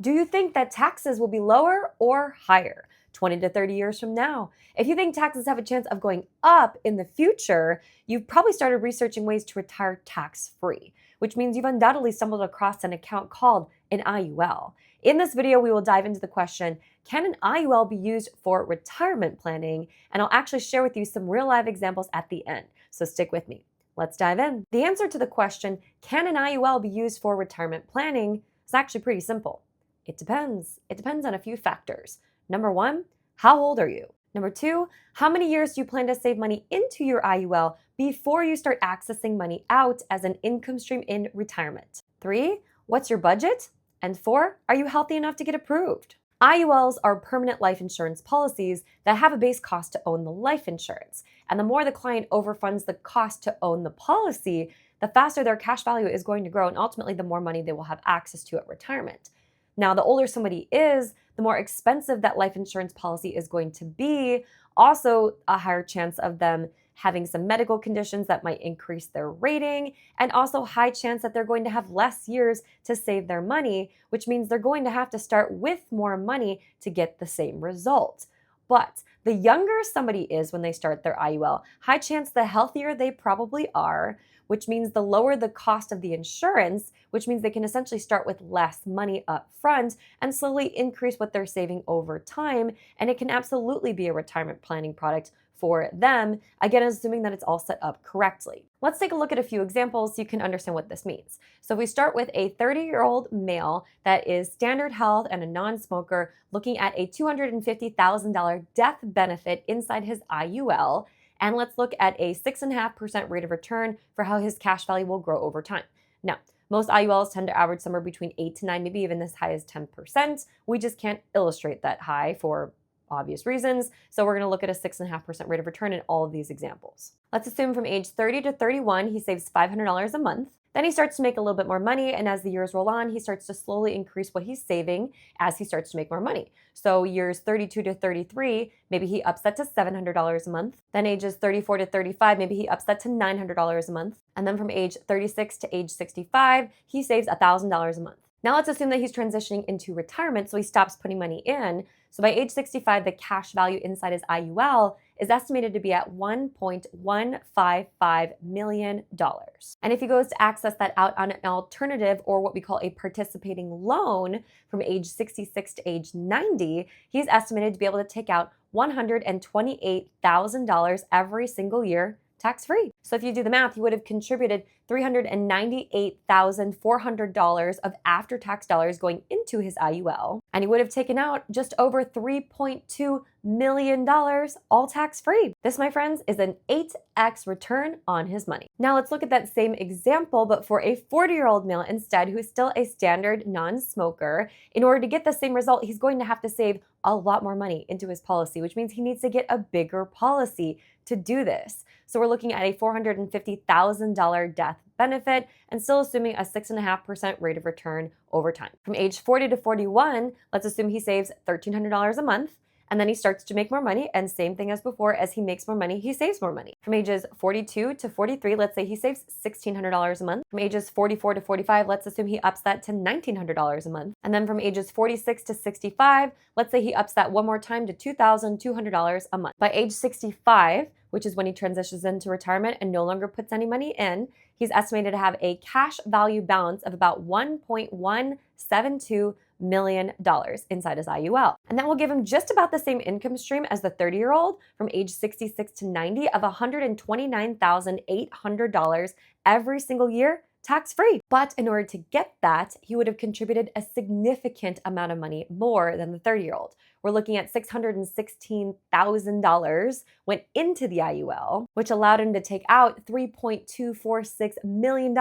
Do you think that taxes will be lower or higher 20 to 30 years from now? If you think taxes have a chance of going up in the future, you've probably started researching ways to retire tax-free, which means you've undoubtedly stumbled across an account called an IUL. In this video, we will dive into the question, can an IUL be used for retirement planning? And I'll actually share with you some real life examples at the end, so stick with me. Let's dive in. The answer to the question, can an IUL be used for retirement planning, is actually pretty simple. It depends. It depends on a few factors. Number one, how old are you? Number two, how many years do you plan to save money into your IUL before you start accessing money out as an income stream in retirement? Three, what's your budget? And four, are you healthy enough to get approved? IULs are permanent life insurance policies that have a base cost to own the life insurance. And the more the client overfunds the cost to own the policy, the faster their cash value is going to grow, and ultimately the more money they will have access to at retirement. Now, the older somebody is, the more expensive that life insurance policy is going to be. Also, a higher chance of them having some medical conditions that might increase their rating, and also high chance that they're going to have less years to save their money, which means they're going to have to start with more money to get the same result. But the younger somebody is when they start their IUL, high chance the healthier they probably are, which means the lower the cost of the insurance, which means they can essentially start with less money up front and slowly increase what they're saving over time. And it can absolutely be a retirement planning product for them, again, assuming that it's all set up correctly. Let's take a look at a few examples so you can understand what this means. So we start with a 30-year-old male that is standard health and a non-smoker looking at a $250,000 death benefit inside his IUL. And let's look at a 6.5% rate of return for how his cash value will grow over time. Now, most IULs tend to average somewhere between 8 to 9, maybe even as high as 10%. We just can't illustrate that high for obvious reasons. So we're going to look at a 6.5% rate of return in all of these examples. Let's assume from age 30 to 31, he saves $500 a month. Then he starts to make a little bit more money, and as the years roll on, he starts to slowly increase what he's saving as he starts to make more money. So years 32 to 33, maybe he ups that to $700 a month. Then ages 34 to 35, maybe he ups that to $900 a month. And then from age 36 to age 65, he saves $1,000 a month. Now let's assume that he's transitioning into retirement, so he stops putting money in. So by age 65, the cash value inside his IUL is estimated to be at $1.155 million. And if he goes to access that out on an alternative, or what we call a participating loan, from age 66 to age 90, he's estimated to be able to take out $128,000 every single year, tax-free. So if you do the math, he would have contributed $398,400 of after-tax dollars going into his IUL, and he would have taken out just over $3.2 million, all tax-free. This, my friends, is an 8x return on his money. Now let's look at that same example, but for a 40-year-old male instead, who is still a standard non-smoker. In order to get the same result, he's going to have to save a lot more money into his policy, which means he needs to get a bigger policy to do this. So we're looking at a $450,000 death benefit and still assuming a 6.5% rate of return over time. From age 40 to 41, let's assume he saves $1,300 a month. And then he starts to make more money, and same thing as before, as he makes more money, he saves more money. From ages 42 to 43, let's say he saves $1,600 a month. From ages 44 to 45, let's assume he ups that to $1,900 a month. And then from ages 46 to 65, let's say he ups that one more time to $2,200 a month. By age 65, which is when he transitions into retirement and no longer puts any money in, he's estimated to have a cash value balance of about $1.172 million inside his IUL. And that will give him just about the same income stream as the 30-year-old from age 66 to 90 of $129,800 every single year, tax-free. But in order to get that, he would have contributed a significant amount of money more than the 30-year-old. We're looking at $616,000 went into the IUL, which allowed him to take out $3.246 million,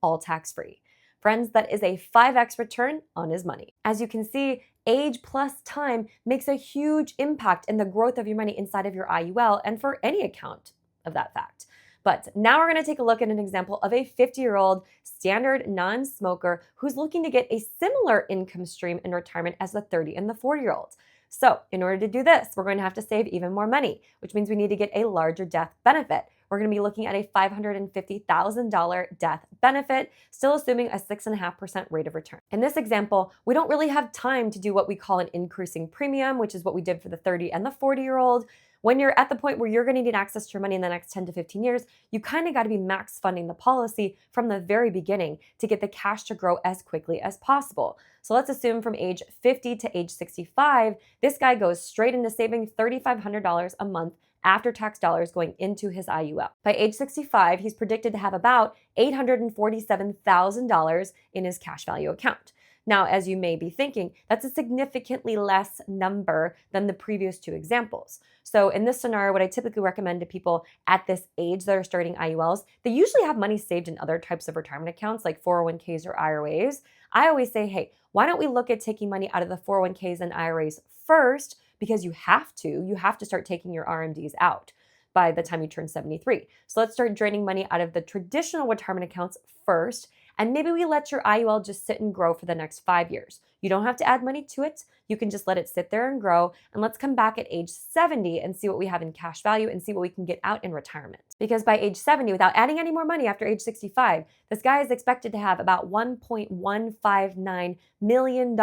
all tax-free. Friends, that is a 5x return on his money. As you can see, age plus time makes a huge impact in the growth of your money inside of your IUL, and for any account of that fact. But now we're going to take a look at an example of a 50-year-old standard non-smoker who's looking to get a similar income stream in retirement as the 30 and the 40-year-olds. So in order to do this, we're going to have to save even more money, which means we need to get a larger death benefit. we're going to be looking at a $550,000 death benefit, still assuming a 6.5% rate of return. In this example, we don't really have time to do what we call an increasing premium, which is what we did for the 30 and the 40-year-old. When you're at the point where you're going to need access to your money in the next 10 to 15 years, you kind of got to be max funding the policy from the very beginning to get the cash to grow as quickly as possible. So let's assume from age 50 to age 65, this guy goes straight into saving $3,500 a month after tax dollars going into his IUL. By age 65, he's predicted to have about $847,000 in his cash value account. Now, as you may be thinking, that's a significantly less number than the previous two examples. So in this scenario, what I typically recommend to people at this age that are starting IULs, they usually have money saved in other types of retirement accounts like 401ks or IRAs. I always say, hey, why don't we look at taking money out of the 401ks and IRAs first, because you have to start taking your RMDs out by the time you turn 73. So let's start draining money out of the traditional retirement accounts first, and maybe we let your IUL just sit and grow for the next 5 years. You don't have to add money to it. You can just let it sit there and grow. And let's come back at age 70 and see what we have in cash value and see what we can get out in retirement. Because by age 70, without adding any more money after age 65, this guy is expected to have about $1.159 million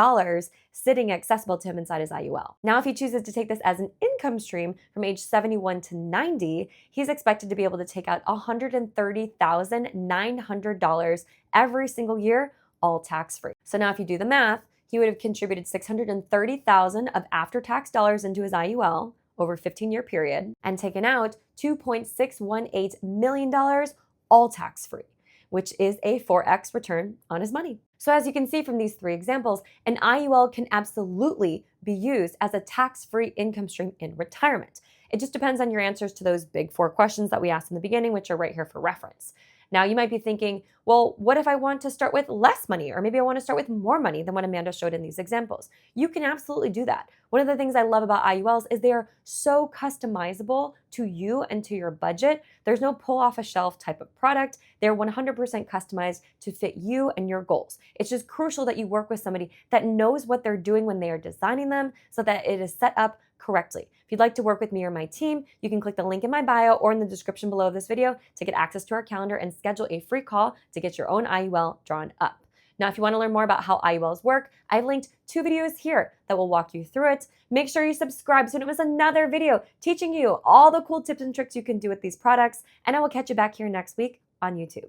sitting accessible to him inside his IUL. Now, if he chooses to take this as an income stream from age 71 to 90, he's expected to be able to take out $130,900 every single year, all tax-free. So now if you do the math, he would have contributed $630,000 of after-tax dollars into his IUL over a 15-year period and taken out $2.618 million, all tax-free, which is a 4x return on his money. So as you can see from these three examples, an IUL can absolutely be used as a tax-free income stream in retirement. It just depends on your answers to those big 4 questions that we asked in the beginning, which are right here for reference. Now, you might be thinking, well, what if I want to start with less money? Or maybe I want to start with more money than what Amanda showed in these examples. You can absolutely do that. One of the things I love about IULs is they are so customizable to you and to your budget. There's no pull off a shelf type of product. They're 100% customized to fit you and your goals. It's just crucial that you work with somebody that knows what they're doing when they are designing them so that it is set up correctly. If you'd like to work with me or my team, you can click the link in my bio or in the description below this video to get access to our calendar and schedule a free call to get your own IUL drawn up. Now, if you want to learn more about how IULs work, I've linked 2 videos here that will walk you through it. Make sure you subscribe so you don't miss another video teaching you all the cool tips and tricks you can do with these products, and I will catch you back here next week on YouTube.